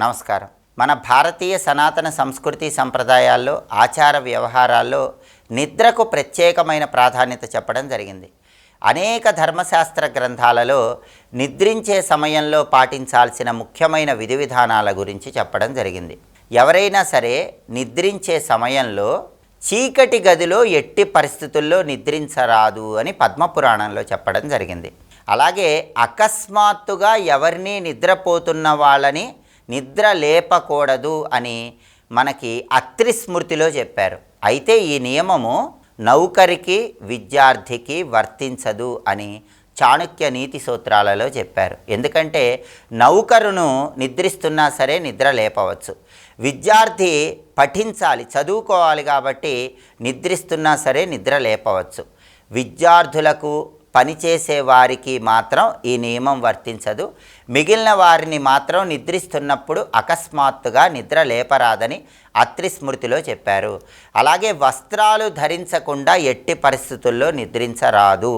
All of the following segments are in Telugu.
నమస్కారం. మన భారతీయ సనాతన సంస్కృతి సంప్రదాయాల్లో ఆచార వ్యవహారాల్లో నిద్రకు ప్రత్యేకమైన ప్రాధాన్యత చెప్పడం జరిగింది. అనేక ధర్మశాస్త్ర గ్రంథాలలో నిద్రించే సమయంలో పాటించాల్సిన ముఖ్యమైన విధి విధానాల గురించి చెప్పడం జరిగింది. ఎవరైనా సరే నిద్రించే సమయంలో చీకటి గదిలో ఎట్టి పరిస్థితుల్లో నిద్రించరాదు అని పద్మపురాణంలో చెప్పడం జరిగింది. అలాగే అకస్మాత్తుగా ఎవరిని నిద్రపోతున్న వాళ్ళని నిద్ర లేపకూడదు అని మనకి అత్రి స్మృతిలో చెప్పారు. అయితే ఈ నియమము నౌకరికి విద్యార్థికి వర్తించదు అని చాణక్య నీతి సూత్రాలలో చెప్పారు. ఎందుకంటే నౌకరును నిద్రిస్తున్నా సరే నిద్ర లేపవచ్చు, విద్యార్థి పఠించాలి చదువుకోవాలి కాబట్టి నిద్రిస్తున్నా సరే నిద్ర లేపవచ్చు. విద్యార్థులకు పనిచేసే వారికి మాత్రం ఈ నియమం వర్తించదు. మిగిలిన వారిని మాత్రం నిద్రిస్తున్నప్పుడు అకస్మాత్తుగా నిద్ర లేపరాదని అత్రి స్మృతిలో చెప్పారు. అలాగే వస్త్రాలు ధరించకుండా ఎట్టి పరిస్థితుల్లో నిద్రించరాదు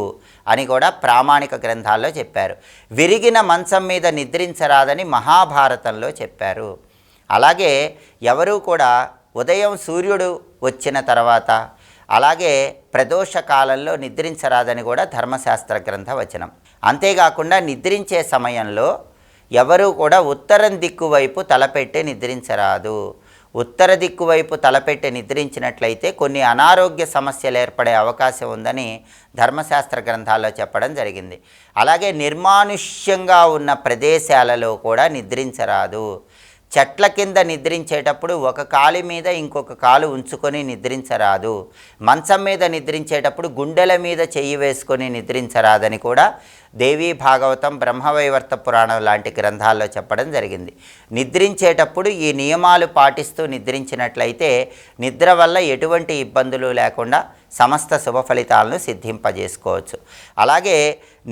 అని కూడా ప్రామాణిక గ్రంథాల్లో చెప్పారు. విరిగిన మంచం మీద నిద్రించరాదని మహాభారతంలో చెప్పారు. అలాగే ఎవరూ కూడా ఉదయం సూర్యుడు వచ్చిన తర్వాత అలాగే ప్రదోష కాలంలో నిద్రించరాదని కూడా ధర్మశాస్త్ర గ్రంథ వచనం. అంతేకాకుండా నిద్రించే సమయంలో ఎవరూ కూడా ఉత్తరం దిక్కు వైపు తలపెట్టి నిద్రించరాదు. ఉత్తర దిక్కు వైపు తలపెట్టి నిద్రించినట్లయితే కొన్ని అనారోగ్య సమస్యలు ఏర్పడే అవకాశం ఉందని ధర్మశాస్త్ర గ్రంథాల్లో చెప్పడం జరిగింది. అలాగే నిర్మానుష్యంగా ఉన్న ప్రదేశాలలో కూడా నిద్రించరాదు. చెట్ల కింద నిద్రించేటప్పుడు ఒక కాలు మీద ఇంకొక కాలు ఉంచుకొని నిద్రించరాదు. మంచం మీద నిద్రించేటప్పుడు గుండెల మీద చెయ్యి వేసుకొని నిద్రించరాదని కూడా దేవీ భాగవతం, బ్రహ్మవైవర్త పురాణం లాంటి గ్రంథాల్లో చెప్పడం జరిగింది. నిద్రించేటప్పుడు ఈ నియమాలు పాటిస్తూ నిద్రించినట్లయితే నిద్ర వల్ల ఎటువంటి ఇబ్బందులు లేకుండా సమస్త శుభ ఫలితాలను సిద్ధింపజేసుకోవచ్చు. అలాగే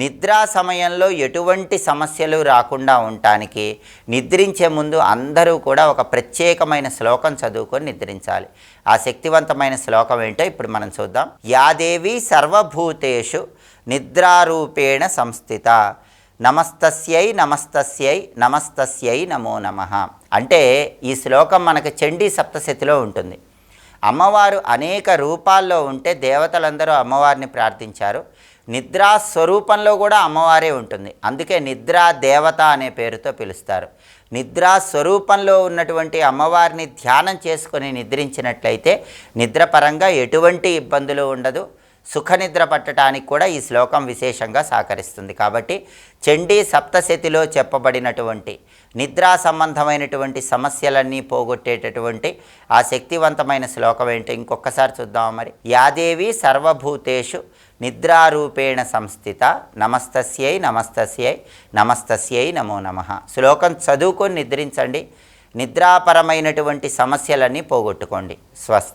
నిద్రా సమయంలో ఎటువంటి సమస్యలు రాకుండా ఉండటానికి నిద్రించే ముందు అందరూ కూడా ఒక ప్రత్యేకమైన శ్లోకం చదువుకొని నిద్రించాలి. ఆ శక్తివంతమైన శ్లోకం ఏంటో ఇప్పుడు మనం చూద్దాం. యాదేవి సర్వభూతేషు నిద్రారూపేణ సంస్థిత నమస్తస్యై నమస్తస్యై నమస్తస్యై నమో నమః. అంటే ఈ శ్లోకం మనకు చండీ సప్తశతిలో ఉంటుంది. అమ్మవారు అనేక రూపాల్లో ఉంటే దేవతలందరూ అమ్మవారిని ప్రార్థించారు. నిద్రా స్వరూపంలో కూడా అమ్మవారే ఉంటుంది. అందుకే నిద్రా దేవత అనే పేరుతో పిలుస్తారు. నిద్రా స్వరూపంలో ఉన్నటువంటి అమ్మవారిని ధ్యానం చేసుకొని నిద్రించినట్లయితే నిద్రపరంగా ఎటువంటి ఇబ్బందులు ఉండదు. సుఖనిద్ర పట్టడానికి కూడా ఈ శ్లోకం విశేషంగా సహకరిస్తుంది. కాబట్టి చండీ సప్తశతిలో చెప్పబడినటువంటి నిద్రా సంబంధమైనటువంటి సమస్యలన్నీ పోగొట్టేటటువంటి ఆ శక్తివంతమైన శ్లోకం ఏంటో ఇంకొకసారి చూద్దాం. మరి యాదేవి సర్వభూతేషు నిద్రారూపేణ సంస్థిత నమస్తస్యై నమస్తస్యై నమస్తస్యై నమో నమః. శ్లోకం చదువుకొని నిద్రించండి. నిద్రాపరమైనటువంటి సమస్యలన్నీ పోగొట్టుకోండి. స్వస్తి.